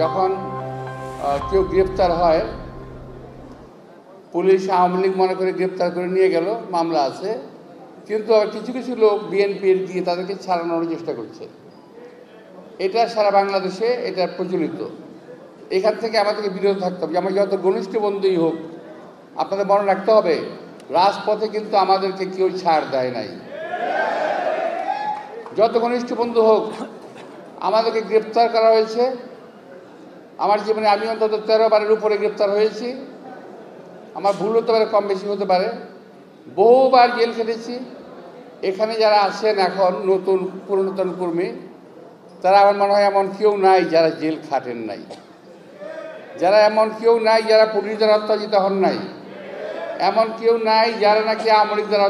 যখন কেউ গ্রেপ্তার হয়, পুলিশ আওয়ামী লীগ মনে করে গ্রেপ্তার করে নিয়ে গেল, মামলা আছে, কিন্তু কিছু কিছু লোক বিএনপির দিয়ে তাদেরকে ছাড়ানোর চেষ্টা করছে। এটা সারা বাংলাদেশে এটা প্রচলিত। এখান থেকে আমাদেরকে বিরত থাকতে হবে। আমার যত ঘনিষ্ঠ বন্ধুই হোক, আপনাদের মনে রাখতে হবে, রাজপথে কিন্তু আমাদেরকে কেউ ছাড় দেয় নাই। যত ঘনিষ্ঠ বন্ধু হোক, আমাদেরকে গ্রেপ্তার করা হয়েছে। আমার জীবনে আমি অন্তত 13 বারের উপরে গ্রেপ্তার হয়েছি। আমার ভুল হতে পারে, কম বেশি হতে পারে। বহুবার জেল খেটেছি। এখানে যারা আছেন এখন নতুন পুরাতন কর্মী, তারা আমার মনে হয় এমন কেউ নাই যারা জেল খাটেন নাই, যারা এমন কেউ নাই যারা পুলিশ দ্বারা অত্যাচারিত হন নাই, এমন কেউ নাই যারা নাকি আওয়ামী লীগ দ্বারা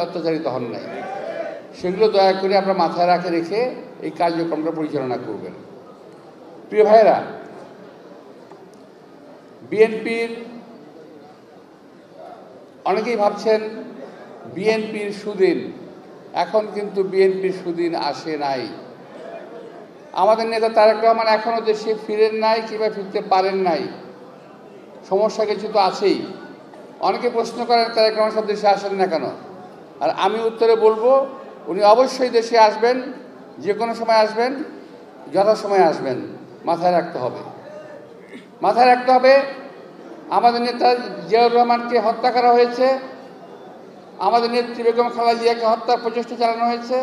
অত্যাচারিত হন নাই। সেগুলো দয়া করে আপনারা মাথায় রেখে এই কার্যক্রমটা পরিচালনা করবেন। প্রিয় ভাইরা, বিএনপির অনেকেই ভাবছেন বিএনপির সুদিন, এখন কিন্তু বিএনপির সুদিন আসে নাই। আমাদের নেতা তারেক রহমান এখনও দেশে ফিরেন নাই কিংবা ফিরতে পারেন নাই। সমস্যা কিছু তো আছেই। অনেকে প্রশ্ন করেন তারেক রহমান সব দেশে আসেন না কেন, আর আমি উত্তরে বলবো উনি অবশ্যই দেশে আসবেন, যে কোনো সময় আসবেন, যথাসময়ে আসবেন। মাথায় রাখতে হবে, মাথায় রাখতে হবে আমাদের নেতা জিয়াউর রহমানকে হত্যা করা হয়েছে, আমাদের নেত্রী বেগম খালেদা জিয়াকে হত্যার প্রচেষ্টা চালানো হয়েছে,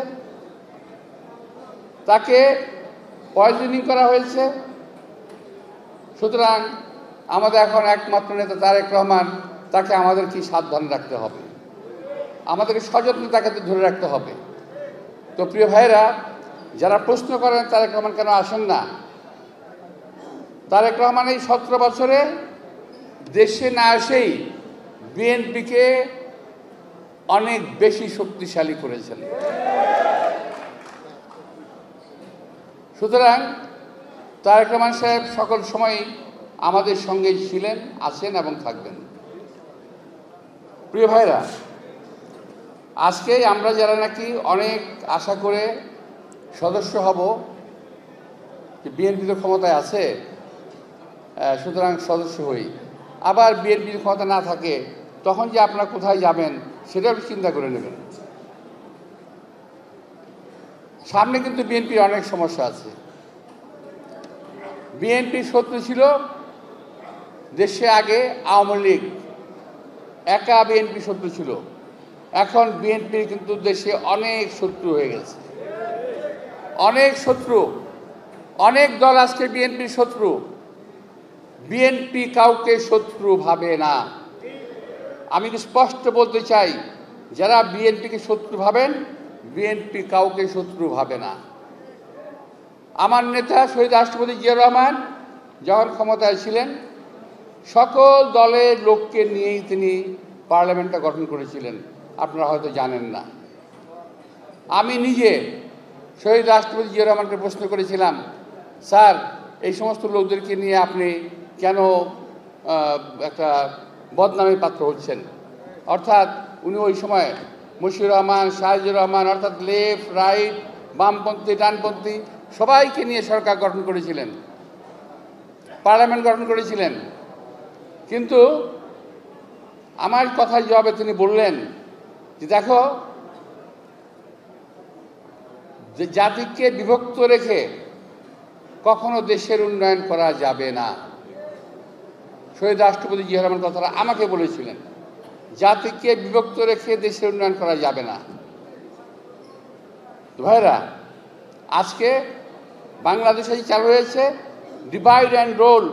তাকে পয়জনিং করা হয়েছে। সুতরাং আমাদের এখন একমাত্র নেতা তারেক রহমান, তাকে আমাদের কি সাবধান রাখতে হবে, আমাদেরকে সযত্নে তাকে ধরে রাখতে হবে। তো প্রিয় ভাইয়েরা, যারা প্রশ্ন করেন তারেক রহমান কেন আসেন না, তারেক রহমান এই 17 বছরে দেশে না এসেই বিএনপিকে অনেক বেশি শক্তিশালী করেছেন। সুতরাং তারেক রহমান সাহেব সকল সময় আমাদের সঙ্গেই ছিলেন, আছেন এবং থাকবেন। প্রিয় ভাইরা, আজকে আমরা যারা নাকি অনেক আশা করে সদস্য হব, যে বিএনপি তো ক্ষমতায় আছে, সুতরাং সদস্য হই, আবার বিএনপির ক্ষমতা না থাকে তখন যে আপনারা কোথায় যাবেন সেটাও চিন্তা করে নেবেন। সামনে কিন্তু বিএনপির অনেক সমস্যা আছে। বিএনপির শত্রু ছিল দেশে আগে আওয়ামী লীগ, একা বিএনপি শত্রু ছিল। এখন বিএনপির কিন্তু দেশে অনেক শত্রু হয়ে গেছে, অনেক শত্রু, অনেক দল আজকে বিএনপির শত্রু। বিএনপি কাউকে শত্রু ভাবে না। আমি স্পষ্ট বলতে চাই, যারা বিএনপিকে শত্রু ভাবেন, বিএনপি কাউকে শত্রু ভাবে না। আমার নেতা শহীদ রাষ্ট্রপতি জিয়াউর রহমান যখন ক্ষমতায় ছিলেন, সকল দলের লোককে নিয়েই তিনি পার্লামেন্টটা গঠন করেছিলেন, আপনারা হয়তো জানেন না। আমি নিজে শহীদ রাষ্ট্রপতি জিয়াউর রহমানকে প্রশ্ন করেছিলাম, স্যার এই সমস্ত লোকদেরকে নিয়ে আপনি কেন একটা বদনামের পাত্র হচ্ছেন? অর্থাৎ উনি ওই সময় মশিউর রহমান, শাহজিউর রহমান, অর্থাৎ লেফট রাইট, বামপন্থী ডানপন্থী সবাইকে নিয়ে সরকার গঠন করেছিলেন, পার্লামেন্ট গঠন করেছিলেন। কিন্তু আমার কথার জবাবে তিনি বললেন যে দেখো, যে জাতিকে বিভক্ত রেখে কখনো দেশের উন্নয়ন করা যাবে না। শহীদ রাষ্ট্রপতি জিয়াউর রহমান কথাটা আমাকে বলেছিলেন, জাতিকে বিভক্ত রেখে দেশের উন্নয়ন করা যাবে না। ভাইরা, আজকে বাংলাদেশে চালু হয়েছে divide and rule,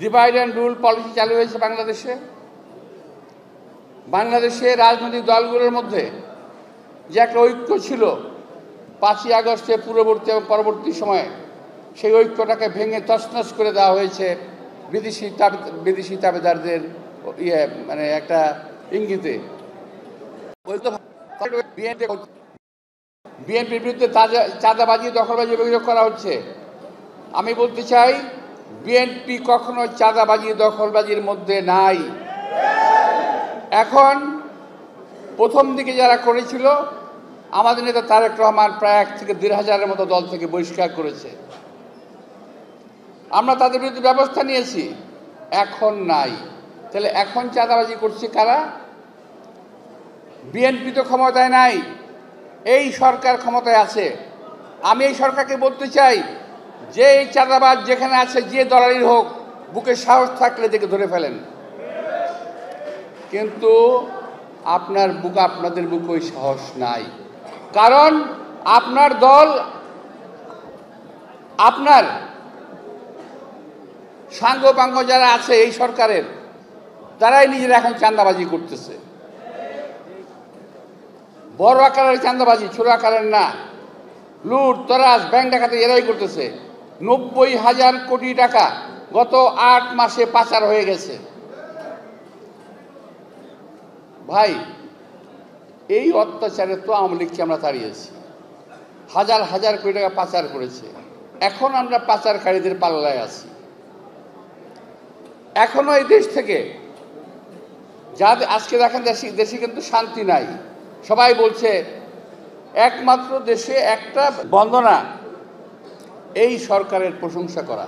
divide and rule policy চালু হয়েছে বাংলাদেশে। বাংলাদেশে রাজনৈতিক দলগুলোর মধ্যে যে একটা ঐক্য ছিল 5ই আগস্টে পূর্ববর্তী এবং পরবর্তী সময়ে, সেই ঐক্যটাকে ভেঙে তছনছ করে দেওয়া হয়েছে বিদেশি তাবেদারদের মানে একটা ইঙ্গিতে। বিএনপির বিরুদ্ধে চাঁদাবাজি, দখলবাজি অভিযোগ করা হচ্ছে। আমি বলতে চাই, বিএনপি কখনো চাঁদাবাজি দখলবাজির মধ্যে নাই। এখন প্রথম দিকে যারা করেছিল, আমাদের নেতা তারেক রহমান প্রায় 1 থেকে 1.5 হাজারের মতো দল থেকে বহিষ্কার করেছে। আমরা তাদের বিরুদ্ধে ব্যবস্থা নিয়েছি, এখন নাই। তাহলে এখন চাঁদাবাজি করছে কারা? বিএনপি তো ক্ষমতায় নাই, এই সরকার ক্ষমতায় আছে। আমি এই সরকারকে বলতে চাই যে এই চাঁদাবাজ যেখানে আছে, যে দলালির হোক, বুকে সাহস থাকলে দেখে ধরে ফেলেন। কিন্তু আপনাদের বুকে ওই সাহস নাই, কারণ আপনার দল, আপনার সাঙ্গপাঙ্গ যারা আছে এই সরকারের, তারাই নিজেরা এখন চাঁদাবাজি করতেছে। বড় আকারের চাঁদাবাজি, ছোট আকারের না। লুট, তরাজ, ব্যাংক ডাকাতি এরাই করতেছে। 90,000 কোটি টাকা গত 8 মাসে পাচার হয়ে গেছে। ভাই, এই অত্যাচারে তো আওয়ামী লীগকে আমরা তাড়িয়েছি, হাজার হাজার কোটি টাকা পাচার করেছে। এখন আমরা পাচারকারীদের পাল্লায় আছি। এখনো এই দেশ থেকে যাদের আজকে দেখেন দেশে কিন্তু শান্তি নাই। সবাই বলছে একমাত্র দেশে একটা বন্দনা এই সরকারের প্রশংসা করা।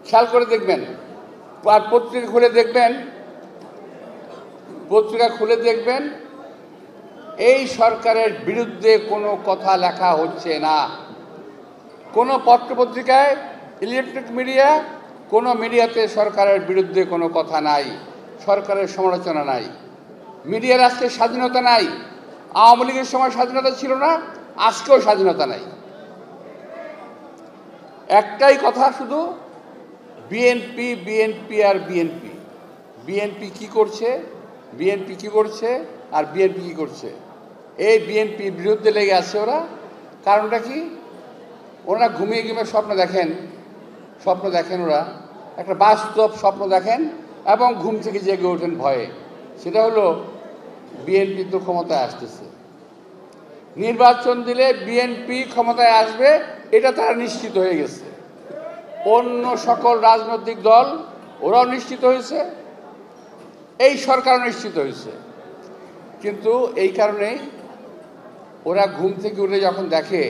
খেয়াল করে দেখবেন, আর পত্রিকা খুলে দেখবেন এই সরকারের বিরুদ্ধে কোনো কথা লেখা হচ্ছে না। কোনো পত্রপত্রিকায়, ইলেকট্রনিক মিডিয়া, কোনো মিডিয়াতে সরকারের বিরুদ্ধে কোনো কথা নাই, সরকারের সমালোচনা নাই। মিডিয়ার আজকে স্বাধীনতা নাই। আওয়ামী লীগের সময় স্বাধীনতা ছিল না, আজকেও স্বাধীনতা নাই। একটাই কথা শুধু, বিএনপি বিএনপি আর বিএনপি। বিএনপি কি করছে, বিএনপি কি করছে আর বিএনপি কি করছে, এই বিএনপির বিরুদ্ধে লেগে আছে ওরা। কারণটা কি? ওরা ঘুমিয়ে ঘুমিয়ে স্বপ্ন দেখেন ওরা একটা বাস্তব স্বপ্ন দেখেন এবং ঘুম থেকে জেগে ওঠেন ভয়ে। সেটা হলো বিএনপি তো ক্ষমতায় আসতেছে, নির্বাচন দিলে বিএনপি ক্ষমতায় আসবে, এটা তারা নিশ্চিত হয়ে গেছে। অন্য সকল রাজনৈতিক দল ওরাও নিশ্চিত হয়েছে, এই সরকারও নিশ্চিত হয়েছে। কিন্তু এই কারণেই ওরা ঘুম থেকে উঠে যখন দেখে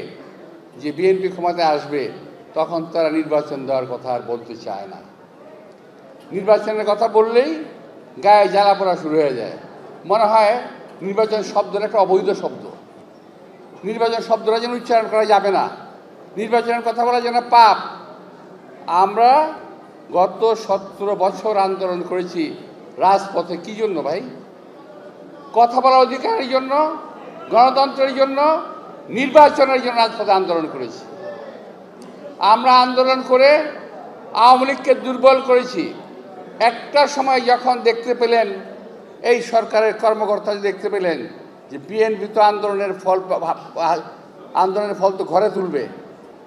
যে বিএনপি ক্ষমতায় আসবে, তখন তারা নির্বাচন দেওয়ার কথা আর বলতে চায় না। নির্বাচনের কথা বললেই গায়ে জ্বালা পড়া শুরু হয়ে যায়। মনে হয় নির্বাচন শব্দটা একটা অবৈধ শব্দ, নির্বাচন শব্দটা যেন উচ্চারণ করা যাবে না, নির্বাচনের কথা বলা যেন পাপ। আমরা গত 17 বছর আন্দোলন করেছি রাজপথে। কি জন্য ভাই? কথা বলার অধিকারের জন্য, গণতন্ত্রের জন্য, নির্বাচনের জন্য রাজপথে আন্দোলন করেছি। আমরা আন্দোলন করে আওয়ামী লীগকে দুর্বল করেছি। একটা সময় যখন দেখতে পেলেন, এই সরকারের কর্মকর্তারা দেখতে পেলেন যে বিএনপি তো আন্দোলনের ফল তো ঘরে তুলবে,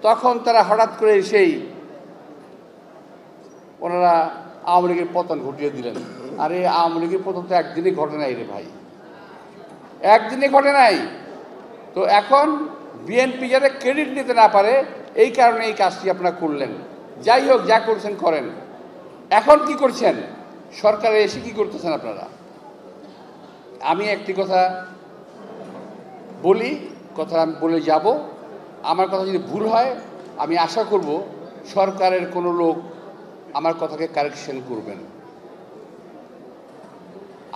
তখন তারা হঠাৎ করে এসেই ওনারা আওয়ামী লীগের পতন ঘটিয়ে দিলেন। আর এই আওয়ামী লীগের পতন তো একদিনই ঘটে নাই রে ভাই, একদিনই ঘটে নাই। তো এখন বিএনপি যাতে ক্রেডিট নিতে না পারে, এই কারণে এই কাজটি আপনারা করলেন। যাই হোক, যা করছেন করেন। এখন কি করছেন? সরকারে এসে কি করতেছেন আপনারা? আমি একটি কথা বলি, কথা আমি বলে যাব। আমার কথা যদি ভুল হয়, আমি আশা করব সরকারের কোনো লোক আমার কথাকে কারেকশন করবেন।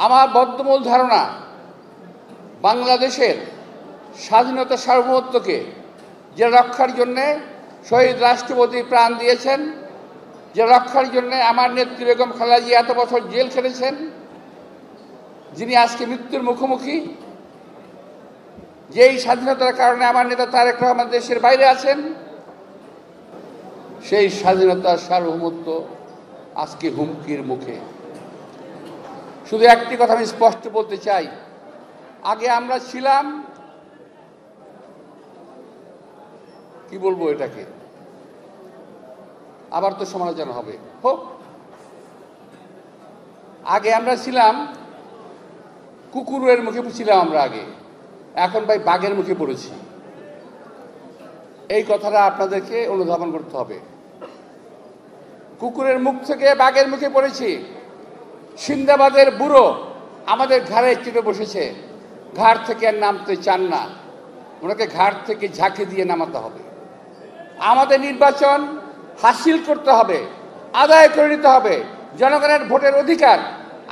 আমার বদ্ধমূল ধারণা, বাংলাদেশের স্বাধীনতা সার্বভৌমত্বকে যে রক্ষার জন্যে শহীদ রাষ্ট্রপতি প্রাণ দিয়েছেন, যে রক্ষার জন্যে আমার নেত্রী বেগম খালেদা জিয়া এত বছর জেল খেটেছেন, যিনি আজকে মৃত্যুর মুখোমুখি, যেই স্বাধীনতার কারণে আমার নেতা তারেক রহমান দেশের বাইরে আছেন, সেই স্বাধীনতার সার্বভৌমত্ব আজকে হুমকির মুখে। শুধু একটি কথা আমি স্পষ্ট বলতে চাই, আগে আমরা ছিলাম, কি বলবো এটাকে, আবার তো সমালোচনা হবে, হোক। আগে আমরা ছিলাম কুকুরের মুখে ছিলাম আমরা আগে, এখন ভাই বাঘের মুখে পড়েছি। এই কথাটা আপনাদেরকে অনুধাবন করতে হবে। কুকুরের মুখ থেকে বাঘের মুখে পড়েছি। সিন্দাবাদের বুড়ো আমাদের ঘাড়ে চেপে বসেছে, ঘাড় থেকে আর নামতে চান না, ওনাকে ঘাড় থেকে ঝাঁকে দিয়ে নামাতে হবে। আমাদের নির্বাচন হাসিল করতে হবে, আদায় করে নিতে হবে। জনগণের ভোটের অধিকার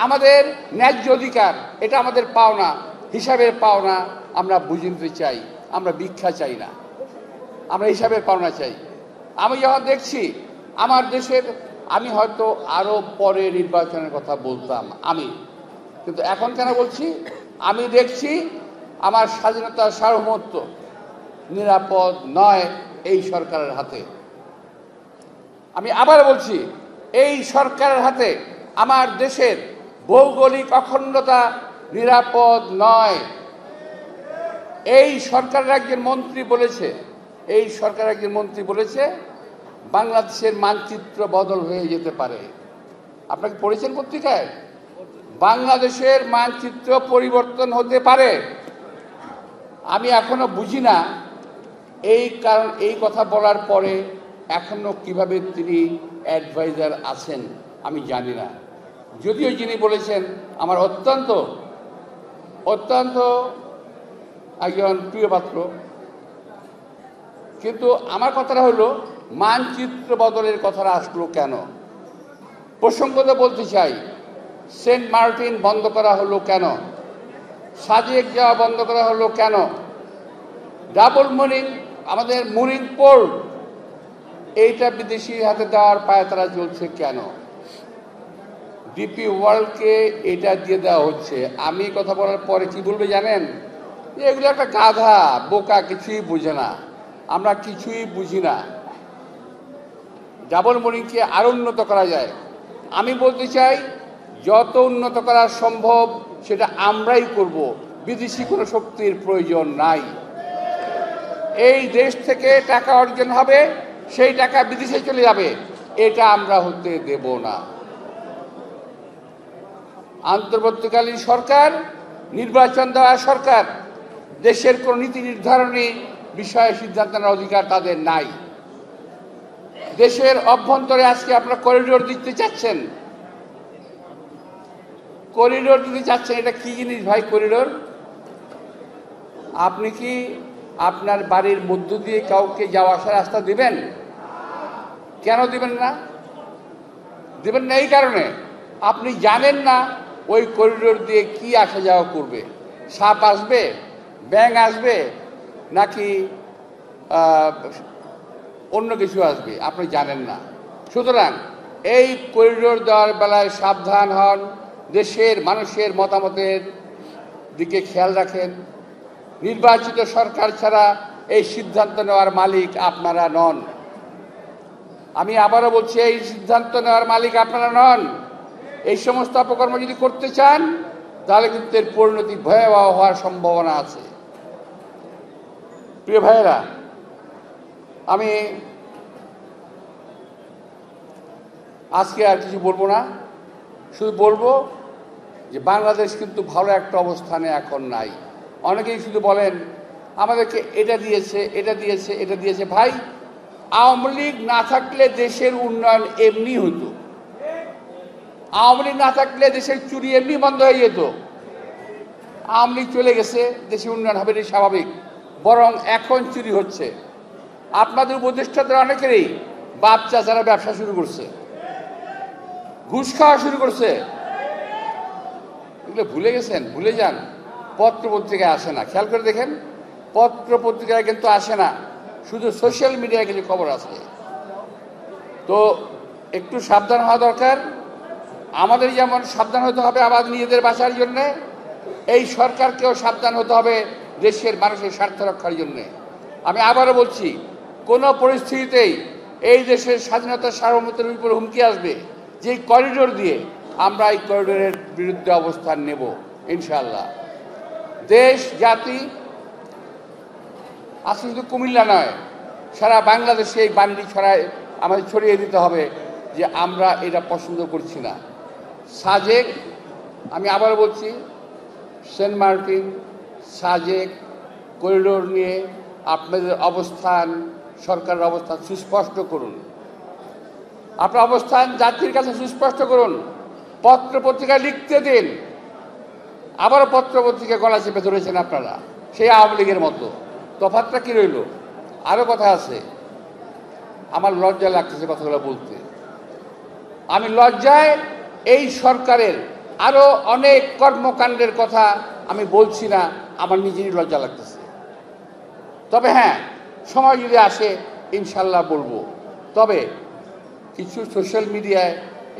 আমাদের ন্যায্য অধিকার, এটা আমাদের পাওনা, হিসাবের পাওনা আমরা বুঝে নিতে চাই। আমরা ভিক্ষা চাই না, আমরা হিসাবের পাওনা চাই। আমি যখন দেখছি আমার দেশের, আমি হয়তো আরও পরে নির্বাচনের কথা বলতাম কিন্তু এখন কেন বলছি, আমি দেখছি আমার স্বাধীনতা সার্বভৌমত্ব নিরাপদ নয় এই সরকারের হাতে। আমি আবার বলছি, এই সরকারের হাতে আমার দেশের ভৌগোলিক অখণ্ডতা নিরাপদ নয়। এই সরকারের একজন মন্ত্রী বলেছে বাংলাদেশের মানচিত্র বদল হয়ে যেতে পারে। আপনাকে পড়েছেন পত্রিকায়? বাংলাদেশের মানচিত্র পরিবর্তন হতে পারে। আমি এখনো বুঝি না এই কথা বলার পরে এখনো কিভাবে তিনি অ্যাডভাইজার আছেন আমি জানি না। যদিও যিনি বলেছেন আমার অত্যন্ত একজন প্রিয় পাত্র, কিন্তু আমার কথাটা হলো মানচিত্র বদলের কথাটা আসলো কেন? প্রসঙ্গত বলতে চাই, সেন্ট মার্টিন বন্ধ করা হলো কেন? সাজেক যাওয়া বন্ধ করা হলো কেন? ডাবল মুরিং, আমাদের মুরিং পোর্ট, এইটা বিদেশির হাতে দেওয়ার পায়তারা চলছে কেন? ডিপি ওয়ার্ল্ডকে এটা দিয়ে দেওয়া হচ্ছে। আমি কথা বলার পরে কি বলবে জানেন? এগুলো একটা গাধা, বোকা, কিছুই বুঝে না, আমরা কিছুই বুঝি না। ডাবল মুরিংকে আরো উন্নত করা যায়। আমি বলতে চাই, যত উন্নত করা সম্ভব সেটা আমরাই করব, বিদেশি কোনো শক্তির প্রয়োজন নাই। এই দেশ থেকে টাকা অর্জন হবে, সেই টাকা বিদেশে চলে যাবে, এটা আমরা হতে দেব না। অন্তর্বর্তীকালীন সরকার, নির্বাচন দেওয়া সরকার, দেশের কোন নীতি নির্ধারণী বিষয়ে সিদ্ধান্ত নেওয়ার অধিকার তাদের নাই। দেশের অভ্যন্তরে আজকে আপনারা করিডোর দিতে চাচ্ছেন, এটা কি জিনিস ভাই? করিডোর আপনি কি আপনার বাড়ির মধ্য দিয়ে কাউকে যাওয়া আসার রাস্তা দিবেন? কেন দিবেন না? এই কারণে আপনি জানেন না ওই করিডোর দিয়ে কি আসা যাওয়া করবে। সাপ আসবে, ব্যাঙ আসবে, নাকি অন্য কিছু আসবে, আপনি জানেন না। সুতরাং এই করিডোর দেওয়ার বেলায় সাবধান হন, দেশের মানুষের মতামতের দিকে খেয়াল রাখেন। নির্বাচিত সরকার ছাড়া এই সিদ্ধান্ত নেওয়ার মালিক আপনারা নন। আমি আবারও বলছি, এই সিদ্ধান্ত নেওয়ার মালিক আপনারা নন। এই সমস্ত অপকর্ম যদি করতে চান তাহলে কিন্তু এর পরিণতি ভয়াবহ হওয়ার সম্ভাবনা আছে। প্রিয় ভাইয়েরা, আমি আজকে আর কিছু বলবো না, শুধু বলবো যে বাংলাদেশ কিন্তু ভালো একটা অবস্থানে এখন নাই। অনেকেই শুধু বলেন আমাদেরকে এটা দিয়েছে। ভাই, আওয়ামী লীগ না থাকলে দেশের উন্নয়ন এমনি হতো। আওয়ামী লীগ না থাকলে দেশের চুরি এমনি বন্ধ হয়ে যেত। আওয়ামী লীগ চলে গেছে, দেশের উন্নয়ন হবে, এটা স্বাভাবিক। বরং এখন চুরি হচ্ছে। আপনাদের উপদেষ্টাদের অনেকেরই বাপ চাচারা ব্যবসা শুরু করছে, ঘুষ খাওয়া শুরু করছে। এগুলো ভুলে গেছেন? ভুলে যান। পত্র পত্রিকায় আসে না, খেয়াল করে দেখেন, পত্র পত্রিকায় কিন্তু আসে না, শুধু সোশ্যাল মিডিয়ায় কিছু খবর আছে। তো একটু সাবধান হওয়া দরকার। আমাদের যেমন সাবধান হতে হবে আমাদের নিজেদের বাঁচার জন্যে, এই সরকারকেও সাবধান হতে হবে দেশের মানুষের স্বার্থ রক্ষার জন্যে। আমি আবারও বলছি, কোনো পরিস্থিতিতেই এই দেশের স্বাধীনতা সার্বভৌমত্বের উপর হুমকি আসবে, যে করিডোর দিয়ে আমরা এই করিডোরের বিরুদ্ধে অবস্থান নেব ইনশাআল্লাহ। দেশ জাতি আজকে শুধু কুমিল্লা নয়, সারা বাংলাদেশে এই বান্ডি আমাদের ছড়িয়ে দিতে হবে যে আমরা এটা পছন্দ করছি না। সাজেক, আমি আবার বলছি, সেন্ট মার্টিন, সাজেক করিডোর নিয়ে আপনাদের অবস্থান, সরকারের অবস্থান সুস্পষ্ট করুন। আপনার অবস্থান জাতির কাছে সুস্পষ্ট করুন। পত্র পত্রিকা লিখতে দিন। আবারও পত্র পত্রিকা গলা চেপে ধরেছেন আপনারা, সেই আওয়ামী লীগের মতো। তফাৎটা কি রইল? আরও কথা আছে, আমার লজ্জা লাগতেছে কথাগুলো বলতে। আমি লজ্জায় এই সরকারের আরও অনেক কর্মকাণ্ডের কথা আমি বলছি না, আমার নিজেরই লজ্জা লাগতেছে। তবে হ্যাঁ, সময় যদি আসে ইনশাল্লাহ বলবো। তবে কিছু সোশ্যাল মিডিয়ায়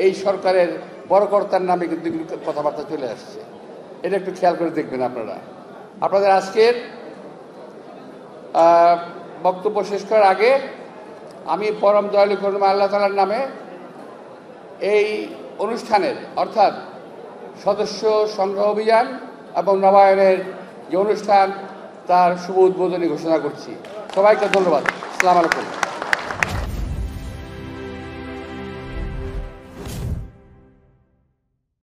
এই সরকারের বড় কর্তার নামে কিন্তু কথাবার্তা চলে আসছে, এটা একটু খেয়াল করে দেখবেন আপনারা। আপনাদের আজকের বক্তব্য শেষ করার আগে আমি পরম দয়ালু করুণাময় আল্লাহ তাআলার নামে এই অনুষ্ঠানের অর্থাৎ সদস্য সংগ্রহ অভিযান এবং নবায়নের যে অনুষ্ঠান তার শুভ উদ্বোধনী ঘোষণা করছি। সবাইকে ধন্যবাদ। আসসালামু আলাইকুম।